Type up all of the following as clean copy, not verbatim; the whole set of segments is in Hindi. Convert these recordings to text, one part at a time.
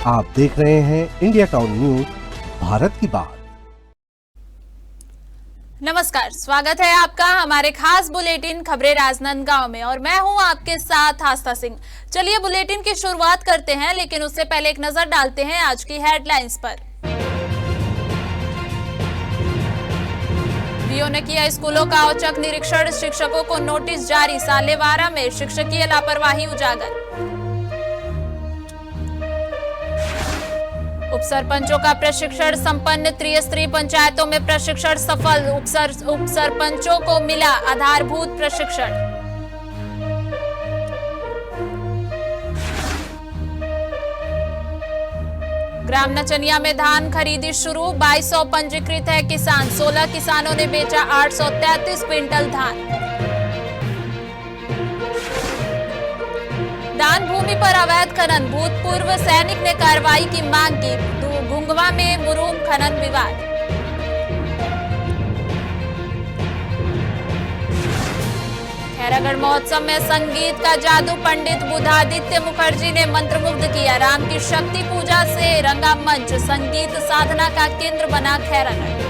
आप देख रहे हैं इंडिया टाउन न्यूज, भारत की बात। नमस्कार, स्वागत है आपका हमारे खास बुलेटिन खबरें राजनांदगांव में और मैं हूं आपके साथ आस्था सिंह। चलिए बुलेटिन की शुरुआत करते हैं, लेकिन उससे पहले एक नजर डालते हैं आज की हेडलाइंस पर। डीओ ने किया स्कूलों का औचक निरीक्षण, शिक्षकों को नोटिस जारी, सालेवारा में शिक्षकीय लापरवाही उजागर। उप सरपंचों का प्रशिक्षण संपन्न, त्रिस्तरीय पंचायतों में प्रशिक्षण सफल, उप सरपंचों को मिला आधारभूत प्रशिक्षण। ग्राम नचनिया में धान खरीदी शुरू, 2200 पंजीकृत है किसान, 16 किसानों ने बेचा 833 क्विंटल धान। दान भूमि पर अवैध खनन, भूतपूर्व सैनिक ने कार्रवाई की मांग की, घुंगवा में मुरूम खनन विवाद। खैरागढ़ महोत्सव में संगीत का जादू, पंडित बुधादित्य मुखर्जी ने मंत्रमुग्ध किया, राम की शक्ति पूजा से रंगा मंच, संगीत साधना का केंद्र बना खैरागढ़।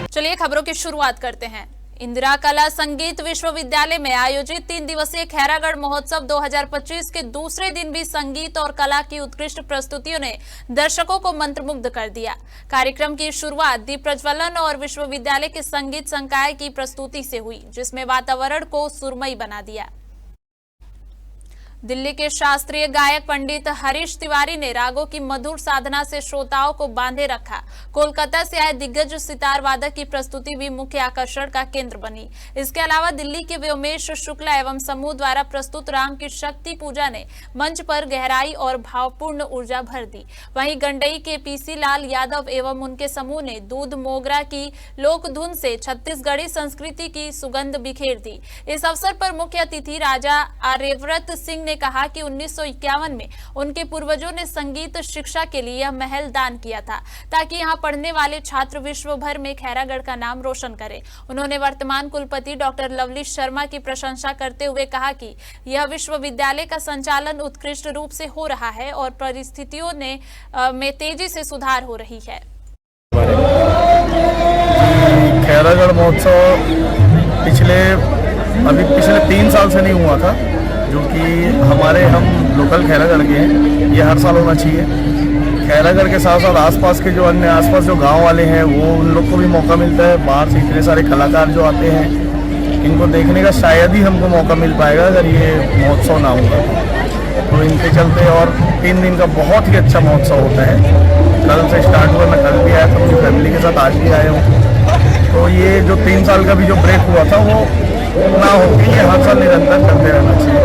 चलिए खबरों की शुरुआत करते हैं। इंदिरा कला संगीत विश्वविद्यालय में आयोजित 3 दिवसीय खैरागढ़ महोत्सव 2025 के दूसरे दिन भी संगीत और कला की उत्कृष्ट प्रस्तुतियों ने दर्शकों को मंत्रमुग्ध कर दिया। कार्यक्रम की शुरुआत दीप प्रज्वलन और विश्वविद्यालय के संगीत संकाय की प्रस्तुति से हुई, जिसमें वातावरण को सुरमई बना दिया। दिल्ली के शास्त्रीय गायक पंडित हरीश तिवारी ने रागों की मधुर साधना से श्रोताओं को बांधे रखा। कोलकाता से आए दिग्गज सितार वादक की प्रस्तुति भी मुख्य आकर्षण का केंद्र बनी। इसके अलावा दिल्ली के व्योमेश शुक्ला एवं समूह द्वारा प्रस्तुत राम की शक्ति पूजा ने मंच पर गहराई और भावपूर्ण ऊर्जा भर दी। वहीं गंडई के पीसी लाल यादव एवं उनके समूह ने दूध मोगरा की लोक धुन से छत्तीसगढ़ी संस्कृति की सुगंध बिखेर दी। इस अवसर पर मुख्य अतिथि राजा आर्यव्रत सिंह ने कहा कि 1951 में उनके पूर्वजों ने संगीत शिक्षा के लिए यह महल दान किया था, ताकि यहां पढ़ने वाले छात्र विश्व भर में खैरागढ़ का नाम रोशन करें। उन्होंने वर्तमान कुलपति डॉक्टर लवलीश शर्मा की प्रशंसा करते हुए कहा कि यह विश्वविद्यालय का संचालन उत्कृष्ट रूप से हो रहा है और परिस्थितियों में तेजी से सुधार हो रही है। खैरागढ़ महोत्सव पिछले 3 साल से नहीं हुआ था, जो कि हम लोकल खैरागढ़ के हैं। ये हर साल होना चाहिए। खैरागढ़ के साथ साथ आसपास के आसपास जो गांव वाले हैं, वो उन लोग को भी मौका मिलता है। बाहर से इतने सारे कलाकार जो आते हैं, इनको देखने का शायद ही हमको मौका मिल पाएगा अगर ये महोत्सव ना होगा। तो इनके चलते और 3 दिन का बहुत ही अच्छा महोत्सव होता है। कल से स्टार्ट हुआ, मैं कल भी आया था, अपनी फैमिली के साथ आज भी आया हूँ। तो ये जो 3 साल का भी जो ब्रेक हुआ था, वो ना हो कि ये हर साल निरंतर चलते रहना चाहिए।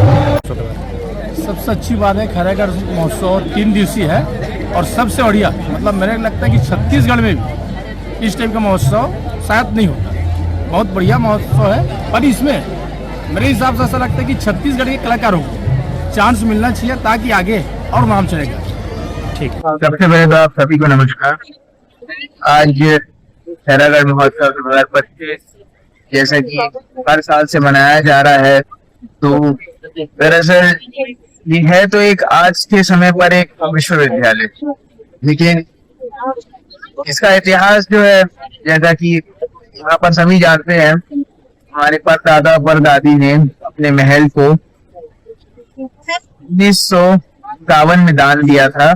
सबसे अच्छी बात है, खैरागढ़ महोत्सव 3 दिवसीय है और सबसे बढ़िया मतलब मेरे लगता है कि छत्तीसगढ़ में भी इस टाइप का महोत्सव शायद नहीं होता। बहुत बढ़िया महोत्सव है और इसमें मेरे हिसाब से ऐसा लगता है कि छत्तीसगढ़ के कलाकारों को चांस मिलना चाहिए ताकि आगे और नाम चलेगा। ठीक है, सबसे पहले तो आप सभी को नमस्कार। आज खैरागढ़ महोत्सव 2025 जैसा कि हर साल से मनाया जा रहा है, तो दरअसल ये है तो एक आज के समय पर एक विश्वविद्यालय, लेकिन इसका इतिहास जो है, जैसा कि यहाँ पर सभी जानते हैं, हमारे परदादा परदादी ने अपने महल को 1951 में दान दिया था,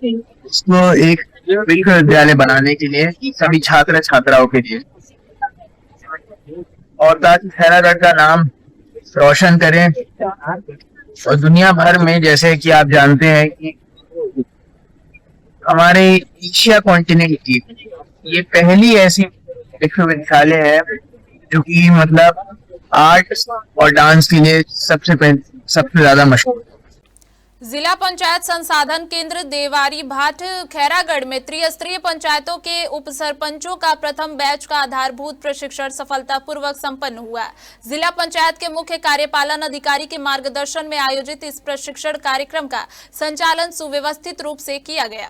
इसको एक विश्वविद्यालय बनाने के लिए, सभी छात्र छात्राओं के लिए, और ताकि खैरागढ़ का नाम रोशन करें। और दुनिया भर में, जैसे कि आप जानते हैं कि हमारे एशिया कॉन्टिनेंट की ये पहली ऐसी विश्वविद्यालय है जो कि मतलब आर्ट और डांस के लिए सबसे ज्यादा मशहूर। जिला पंचायत संसाधन केंद्र देवारी भाट खैरागढ़ में त्रिस्तरीय पंचायतों के उप सरपंचों का प्रथम बैच का आधारभूत प्रशिक्षण सफलतापूर्वक संपन्न हुआ। जिला पंचायत के मुख्य कार्यपालन अधिकारी के मार्गदर्शन में आयोजित इस प्रशिक्षण कार्यक्रम का संचालन सुव्यवस्थित रूप से किया गया।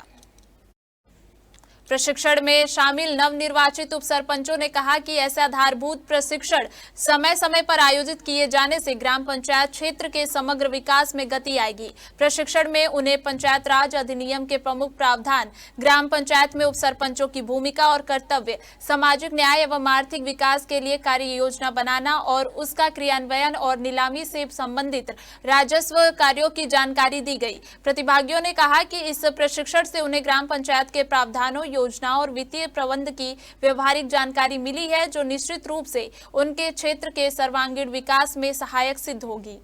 प्रशिक्षण में शामिल नवनिर्वाचित उप सरपंचों ने कहा कि ऐसे आधारभूत प्रशिक्षण समय समय पर आयोजित किए जाने से ग्राम पंचायत क्षेत्र के समग्र विकास में गति आएगी। प्रशिक्षण में उन्हें पंचायत राज अधिनियम के प्रमुख प्रावधान, ग्राम पंचायत में उप सरपंचों की भूमिका और कर्तव्य, सामाजिक न्याय एवं आर्थिक विकास के लिए कार्य योजना बनाना और उसका क्रियान्वयन और नीलामी से संबंधित राजस्व कार्यों की जानकारी दी गई। प्रतिभागियों ने कहा कि इस प्रशिक्षण से उन्हें ग्राम पंचायत के प्रावधानों, योजनाओं और वित्तीय प्रबंध की व्यवहारिक जानकारी मिली है, जो निश्चित रूप से उनके क्षेत्र के सर्वांगीण विकास में सहायक सिद्ध होगी।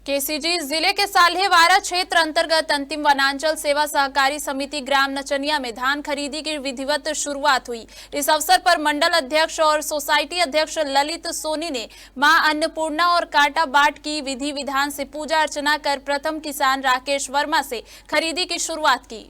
केसीजी जिले के साल्हेवाड़ा क्षेत्र अंतर्गत अंतिम वनांचल सेवा सहकारी समिति ग्राम नचनिया में धान खरीदी की विधिवत शुरुआत हुई। इस अवसर पर मंडल अध्यक्ष और सोसाइटी अध्यक्ष ललित सोनी ने मां अन्नपूर्णा और काटा बाट की विधि विधान से पूजा अर्चना कर प्रथम किसान राकेश वर्मा से खरीदी की शुरुआत की।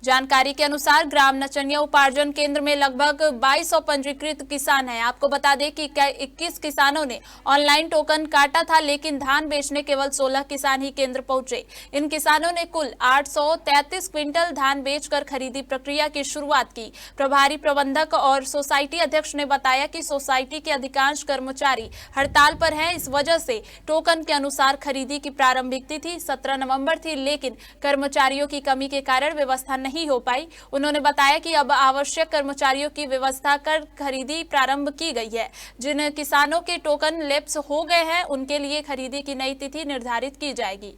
जानकारी के अनुसार ग्राम नचनिया उपार्जन केंद्र में लगभग 2200 पंजीकृत किसान हैं। आपको बता दें कि 21 किसानों ने ऑनलाइन टोकन काटा था, लेकिन धान बेचने केवल 16 किसान ही केंद्र पहुंचे। इन किसानों ने कुल 833 क्विंटल धान बेचकर खरीदी प्रक्रिया की शुरुआत की। प्रभारी प्रबंधक और सोसाइटी अध्यक्ष ने बताया कि सोसाइटी के अधिकांश कर्मचारी हड़ताल पर हैं, इस वजह से टोकन के अनुसार खरीदी की प्रारंभिक तिथि 17 नवंबर थी, लेकिन कर्मचारियों की कमी के कारण व्यवस्था नहीं हो पाई। उन्होंने बताया कि अब आवश्यक कर्मचारियों की व्यवस्था कर खरीदी प्रारंभ की गई है। जिन किसानों के टोकन लैप्स हो गए हैं, उनके लिए खरीदी की नई तिथि निर्धारित की जाएगी।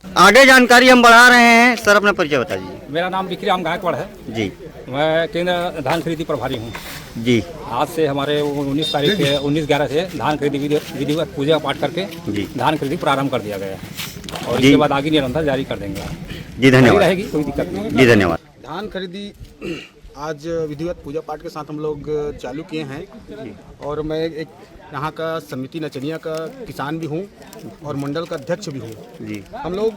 आगे जानकारी हम बढ़ा रहे हैं। सर अपना परिचय बता दीजिए। मेरा नाम विक्रम गायकवाड़ है जी। मैं केंद्र धान खरीदी प्रभारी हूँ जी। आज से हमारे 19 तारीख से 19/11 से धान खरीदी विधिवत पूजा पाठ करके जी धान खरीदी प्रारंभ कर दिया गया है और जी। इसके बाद आगे निरंतर जारी कर देंगे जी। धन्यवाद। रहेगी, कोई दिक्कत नहीं। जी धन्यवाद। धान खरीदी आज विधिवत पूजा पाठ के साथ हम लोग चालू किए हैं और मैं एक यहाँ का समिति नचनिया का किसान भी हूँ और मंडल का अध्यक्ष भी हूँ जी। हम लोग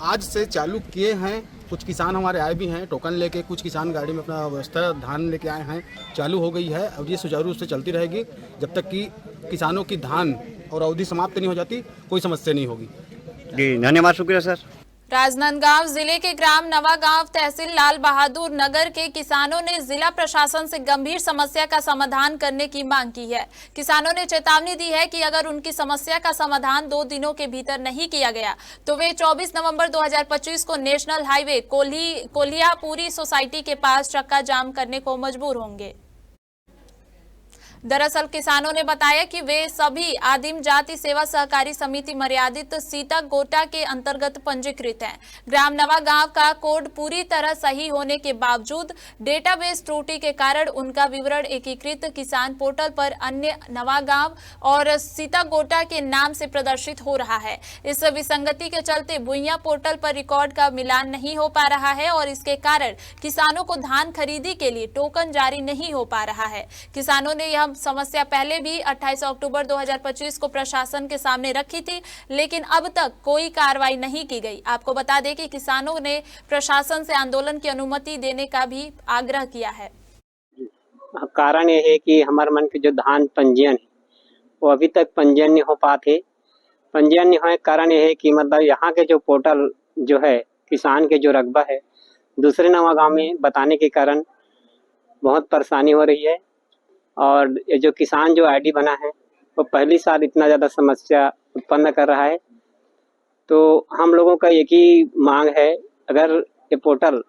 आज से चालू किए हैं। कुछ किसान हमारे आए भी हैं टोकन लेके, कुछ किसान गाड़ी में अपना व्यवस्था धान लेके आए हैं। चालू हो गई है और ये सुचारू रूप से चलती रहेगी जब तक कि किसानों की धान और अवधि समाप्त नहीं हो जाती, कोई समस्या नहीं होगी। जी धन्यवाद, शुक्रिया सर। राजनांदगांव जिले के ग्राम नवागांव तहसील लाल बहादुर नगर के किसानों ने जिला प्रशासन से गंभीर समस्या का समाधान करने की मांग की है। किसानों ने चेतावनी दी है कि अगर उनकी समस्या का समाधान 2 दिनों के भीतर नहीं किया गया तो वे 24 नवंबर 2025 को नेशनल हाईवे कोल्हियापुरी सोसाइटी के पास चक्का जाम करने को मजबूर होंगे। दरअसल किसानों ने बताया कि वे सभी आदिम जाति सेवा सहकारी समिति मर्यादित सीता गोटा के अंतर्गत पंजीकृत हैं। ग्राम नवागांव का कोड पूरी तरह सही होने के बावजूद डेटाबेस त्रुटि के कारण उनका विवरण एकीकृत किसान पोर्टल पर अन्य नवागांव और सीता गोटा के नाम से प्रदर्शित हो रहा है। इस विसंगति के चलते भुइयां पोर्टल पर रिकॉर्ड का मिलान नहीं हो पा रहा है और इसके कारण किसानों को धान खरीदी के लिए टोकन जारी नहीं हो पा रहा है। किसानों ने यह समस्या पहले भी 28 अक्टूबर 2025 को प्रशासन के सामने रखी थी, लेकिन अब तक कोई कार्रवाई नहीं की गई। आपको बता दें कि किसानों ने प्रशासन से आंदोलन की अनुमति देने का भी आग्रह किया है। कारण ये है कि हमारे मन के जो धान पंजीयन है वो अभी तक पंजीयन नहीं हो पाते। पंजीयन नहीं होने का कारण ये है कि मतलब यहाँ के जो पोर्टल जो है किसान के जो रकबा है दूसरे नवागांव में बताने के कारण बहुत परेशानी हो रही है और ये जो किसान जो आईडी बना है वो पहली साल इतना ज़्यादा समस्या उत्पन्न कर रहा है। तो हम लोगों का एक ही मांग है, अगर ये पोर्टल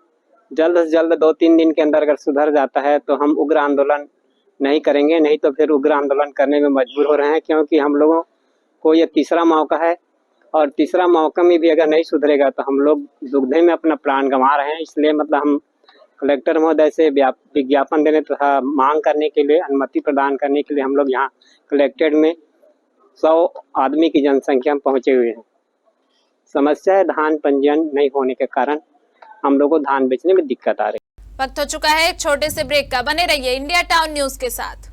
जल्द से जल्द 2-3 दिन के अंदर अगर सुधर जाता है तो हम उग्र आंदोलन नहीं करेंगे, नहीं तो फिर उग्र आंदोलन करने में मजबूर हो रहे हैं, क्योंकि हम लोगों को ये तीसरा मौका है और तीसरा मौका में भी अगर नहीं सुधरेगा तो हम लोग दुग्धे में अपना प्राण गंवा रहे हैं। इसलिए मतलब हम कलेक्टर महोदय से विज्ञापन देने तथा मांग करने के लिए, अनुमति प्रदान करने के लिए हम लोग यहाँ कलेक्टेड में 100 आदमी की जनसंख्या में पहुँचे हुए हैं। समस्या है धान पंजीयन नहीं होने के कारण हम लोग को धान बेचने में दिक्कत आ रही है। वक्त हो चुका है एक छोटे से ब्रेक का, बने रहिए इंडिया टाउन न्यूज के साथ।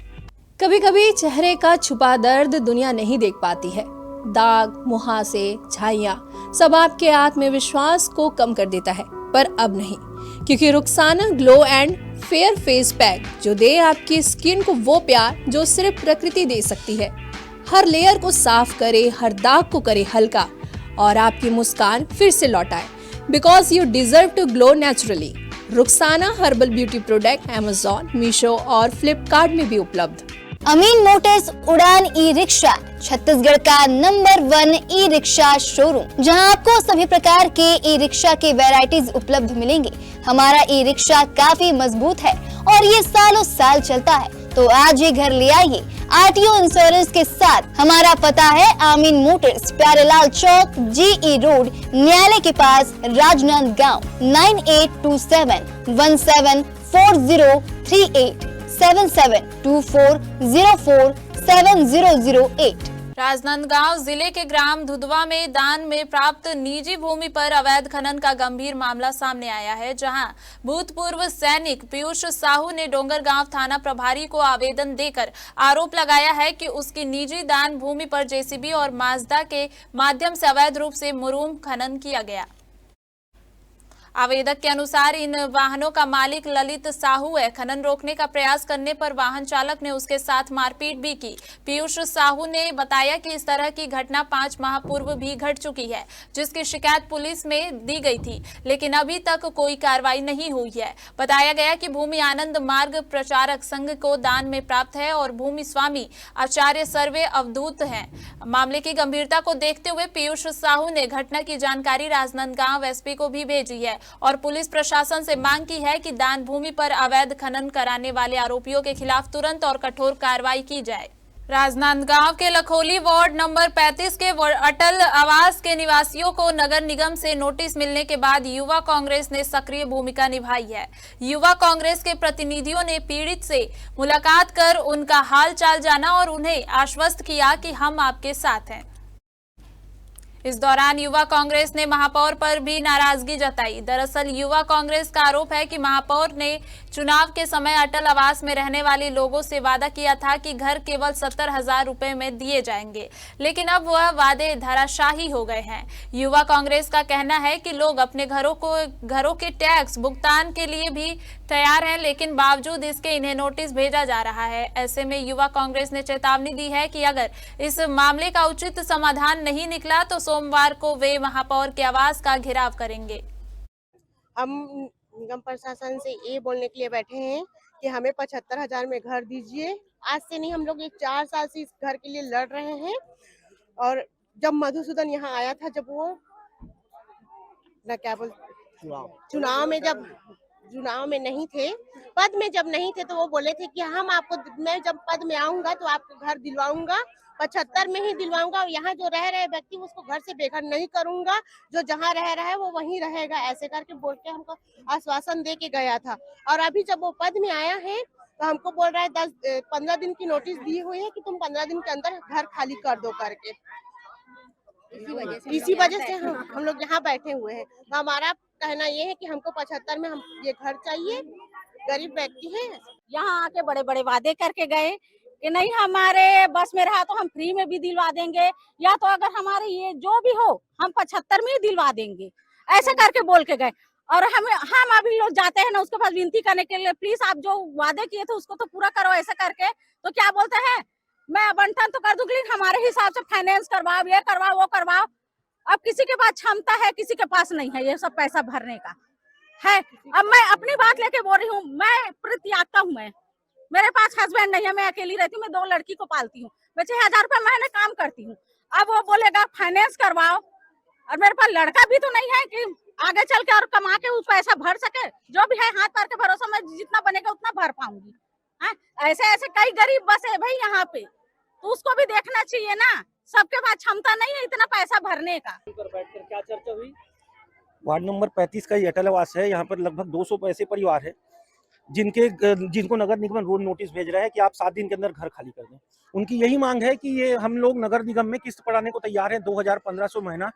कभी कभी चेहरे का छुपा दर्द दुनिया नहीं देख पाती है। दाग, मुहासे, झाइयां सब आपके आत्मविश्वास को कम कर देता है, पर अब नहीं, क्योंकि Rukhsana glow and fair face pack जो दे आपकी स्किन को वो प्यार जो सिर्फ प्रकृति दे सकती है। हर लेयर को साफ करे, हर दाग को करे हल्का और आपकी मुस्कान फिर से लौटाए। Because you deserve to glow naturally. Rukhsana herbal beauty product Amazon, Meesho और फ्लिपकार्ट में भी उपलब्ध। अमीन मोटर्स उड़ान ई रिक्शा छत्तीसगढ़ का नंबर 1 ई रिक्शा शोरूम, जहां आपको सभी प्रकार के ई रिक्शा के वैरायटीज उपलब्ध मिलेंगे। हमारा ई रिक्शा काफी मजबूत है और ये सालों साल चलता है, तो आज ही घर ले आइए आरटीओ इंश्योरेंस के साथ। हमारा पता है अमीन मोटर्स, प्यारेलाल चौक, जीई रोड, न्यायालय के पास, राजनांदगांव। 9827174038 7724047008। राजनांदगांव जिले के ग्राम धुधवा में दान में प्राप्त निजी भूमि पर अवैध खनन का गंभीर मामला सामने आया है, जहां भूतपूर्व सैनिक पीयूष साहू ने डोंगरगांव थाना प्रभारी को आवेदन देकर आरोप लगाया है कि उसकी निजी दान भूमि पर जेसीबी और माजदा के माध्यम से अवैध रूप से मुरूम खनन किया गया। आवेदक के अनुसार इन वाहनों का मालिक ललित साहू है। खनन रोकने का प्रयास करने पर वाहन चालक ने उसके साथ मारपीट भी की। पीयूष साहू ने बताया कि इस तरह की घटना 5 माह पूर्व भी घट चुकी है, जिसकी शिकायत पुलिस में दी गई थी, लेकिन अभी तक कोई कार्रवाई नहीं हुई है। बताया गया कि भूमि आनंद मार्ग प्रचारक संघ को दान में प्राप्त है और भूमि स्वामी आचार्य सर्वे अवधूत हैं। मामले की गंभीरता को देखते हुए पीयूष साहू ने घटना की जानकारी राजनांदगांव एसपी को भी भेजी है और पुलिस प्रशासन से मांग की है कि दान भूमि पर अवैध खनन कराने वाले आरोपियों के खिलाफ तुरंत और कठोर कार्रवाई की जाए। राजनांदगांव के लखोली वार्ड नंबर 35 के अटल आवास के निवासियों को नगर निगम से नोटिस मिलने के बाद युवा कांग्रेस ने सक्रिय भूमिका निभाई है। युवा कांग्रेस के प्रतिनिधियों ने पीड़ित से मुलाकात कर उनका हाल चाल जाना और उन्हें आश्वस्त किया कि हम आपके साथ हैं। इस दौरान युवा कांग्रेस ने महापौर पर भी नाराजगी जताई। दरअसल युवा कांग्रेस का आरोप है कि महापौर ने चुनाव के समय अटल आवास में रहने वाले लोगों से वादा किया था कि घर केवल 70,000 रुपए में दिए जाएंगे, लेकिन अब वह वादे धराशाही हो गए हैं। युवा कांग्रेस का कहना है कि लोग अपने घरों के टैक्स भुगतान के लिए भी तैयार हैं, लेकिन बावजूद इसके इन्हें नोटिस भेजा जा रहा है। ऐसे में युवा कांग्रेस ने चेतावनी दी है कि अगर इस मामले का उचित समाधान नहीं निकला तो सोमवार को वे महापौर के आवास का घेराव करेंगे। हम निगम प्रशासन से ये बोलने के लिए बैठे हैं कि हमें 75,000 में घर दीजिए। आज से नहीं, हम लोग ये 4 साल से इस घर के लिए लड़ रहे हैं। और जब मधुसूदन यहाँ आया था, जब वो चुनाव में नहीं थे, पद में जब नहीं थे, तो वो बोले थे कि हम आपको, मैं जब पद में आऊंगा तो आपको घर दिलवाऊंगा, 75 में ही दिलवाऊंगा और यहाँ जो रह रहे व्यक्ति उसको घर से बेघर नहीं करूंगा, जो जहाँ रह रहा है वो वहीं रहेगा, ऐसे करके बोल के हमको आश्वासन दे के गया था। और अभी जब वो पद में आया है तो हमको बोल रहा है 15 दिन की नोटिस दी हुई है कि तुम 15 दिन के अंदर घर खाली कर दो करके। इसी वजह से हम लोग यहाँ बैठे हुए हैं। तो हमारा कहना ये है कि हमको 75 में हम ये घर चाहिए, गरीब व्यक्ति है। यहाँ आके बड़े बड़े वादे करके गए कि नहीं हमारे बस में रहा तो हम फ्री में भी दिलवा देंगे, या तो अगर हमारे ये जो भी हो हम 75 में ही दिलवा देंगे, ऐसे करके बोल के गए। और हम अभी लोग जाते हैं ना उसके पास विनती करने के लिए, प्लीज आप जो वादे किए थे उसको तो पूरा करो, ऐसे करके। तो क्या बोलते हैं, मैं आवंटन तो कर दूंगी, हमारे हिसाब से फाइनेंस करवाओ, ये करवाओ, वो करवाओ। अब किसी के पास क्षमता है, किसी के पास नहीं है ये सब पैसा भरने का है। अब मैं अपनी बात लेके बोल रही हूँ, मैं परित्यागता हूँ। मेरे पास हस्बैंड नहीं है, मैं अकेली रहती हूँ, मैं 2 लड़की को पालती हूँ, मैं 6,000 रुपए महीने काम करती हूँ। अब वो बोलेगा फाइनेंस करवाओ, और मेरे पास लड़का भी तो नहीं है कि आगे चल के और कमा के उस पैसा भर सके। जो भी है हाथ पैर के भरोसा मैं जितना बनेगा उतना भर पाऊंगी। ऐसे ऐसे कई गरीब बसे है भाई यहाँ पे, तो उसको भी देखना चाहिए ना। सबके पास क्षमता नहीं है इतना पैसा भरने का। बैठकर क्या चर्चा हुई? वार्ड नंबर 35 का ये अटल आवास है। यहाँ पर लगभग 200 ऐसे परिवार है जिनको नगर निगम रोड नोटिस भेज रहा है कि आप 7 दिन के अंदर घर खाली कर दें। उनकी यही मांग है कि ये हम लोग नगर निगम में किस्त पड़ाने को तैयार हैं 2,1500 महीना।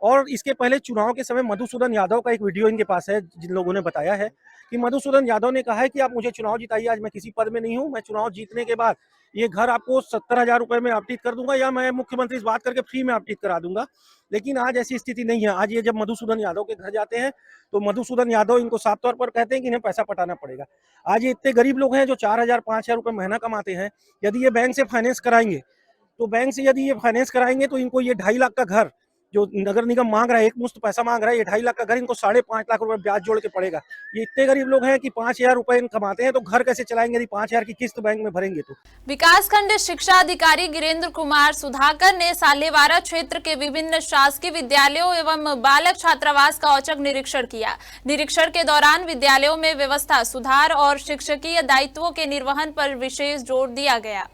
और इसके पहले चुनाव के समय मधुसूदन यादव का एक वीडियो इनके पास है, जिन लोगों ने बताया है कि मधुसूदन यादव ने कहा है कि आप मुझे चुनाव जिताइए, आज मैं किसी पद में नहीं हूं, मैं चुनाव जीतने के बाद ये घर आपको 70,000 रुपए में आवंटित कर दूंगा, या मैं मुख्यमंत्री से बात करके फ्री में आवंटित करा दूंगा। लेकिन आज ऐसी स्थिति नहीं है। आज ये जब मधुसूदन यादव के घर जाते हैं तो मधुसूदन यादव इनको साफ तौर पर कहते हैं कि इन्हें पैसा पटाना पड़ेगा। आज ये इतने गरीब लोग हैं जो 4,000-5,000 रुपए महीना कमाते हैं। यदि ये बैंक से फाइनेंस कराएंगे तो बैंक से यदि ये फाइनेंस कराएंगे तो इनको ये 2.5 लाख का घर जो नगर निगम मांग रहा है, एक मुश्त पैसा मांग रहा है, ये 2.5 लाख का घर इनको 5.5 लाख रुपए ब्याज जोड़ के पड़ेगा। ये इतने गरीब लोग हैं कि 5,000 रुपए कमाते हैं तो घर कैसे चलाएंगे यदि 5,000 की किस्त बैंक में भरेंगे तो। विकासखंड शिक्षा अधिकारी गिरेंद्र कुमार सुधाकर ने साल्हेवारा क्षेत्र के विभिन्न शासकीय विद्यालयों एवं बालक छात्रावास का औचक निरीक्षण किया। निरीक्षण के दौरान विद्यालयों में व्यवस्था सुधार और शिक्षकीय दायित्वों के निर्वहन पर विशेष जोर दिया गया।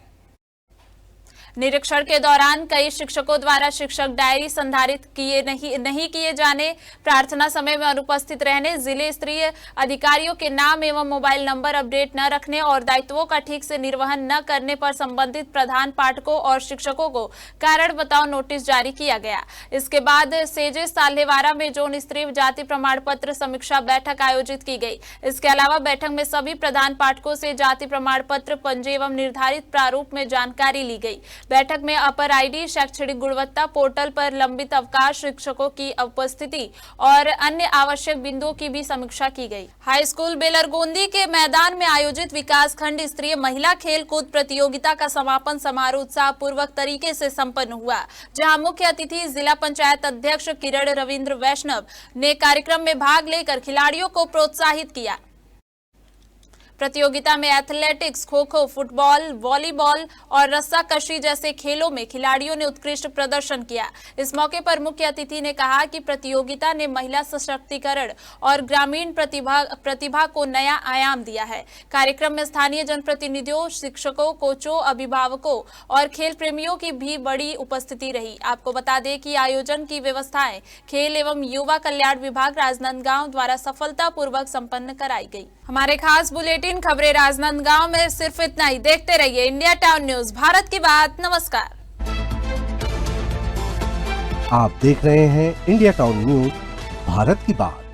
निरीक्षण के दौरान कई शिक्षकों द्वारा शिक्षक डायरी संधारित नहीं किए जाने, प्रार्थना समय में अनुपस्थित रहने, जिले स्तरीय अधिकारियों के नाम एवं मोबाइल नंबर अपडेट न रखने और दायित्वों का ठीक से निर्वहन न करने पर संबंधित प्रधान पाठकों और शिक्षकों को कारण बताओ नोटिस जारी किया गया। इसके बाद सेजे साल्हेवारा में जोन स्तरीय जाति प्रमाण पत्र समीक्षा बैठक आयोजित की गई। इसके अलावा बैठक में सभी प्रधान पाठकों से जाति प्रमाण पत्र पंजी एवं निर्धारित प्रारूप में जानकारी ली गई। बैठक में अपर आईडी, शैक्षणिक गुणवत्ता पोर्टल पर लंबित अवकाश, शिक्षकों की उपस्थिति और अन्य आवश्यक बिंदुओं की भी समीक्षा की गई। हाई स्कूल बेलरगोंदी के मैदान में आयोजित विकासखंड स्तरीय महिला खेल कूद प्रतियोगिता का समापन समारोह उत्साहपूर्वक तरीके से संपन्न हुआ, जहां मुख्य अतिथि जिला पंचायत अध्यक्ष किरण रविंद्र वैष्णव ने कार्यक्रम में भाग लेकर खिलाड़ियों को प्रोत्साहित किया। प्रतियोगिता में athletics, kho kho, football, volleyball और रस्साकशी जैसे खेलों में खिलाड़ियों ने उत्कृष्ट प्रदर्शन किया। इस मौके पर मुख्य अतिथि ने कहा कि प्रतियोगिता ने महिला सशक्तिकरण और ग्रामीण प्रतिभा को नया आयाम दिया है। कार्यक्रम में स्थानीय जनप्रतिनिधियों, शिक्षकों, कोचों, अभिभावकों और खेल प्रेमियों की भी बड़ी उपस्थिति रही। आपको बता दें कि आयोजन की व्यवस्थाएं खेल एवं युवा कल्याण विभाग राजनांदगांव द्वारा सफलतापूर्वक संपन्न कराई गई। हमारे खास बुलेटिन खबरें राजनांदगांव में सिर्फ इतना ही। देखते रहिए इंडिया टाउन न्यूज, भारत की बात। नमस्कार। आप देख रहे हैं इंडिया टाउन न्यूज, भारत की बात।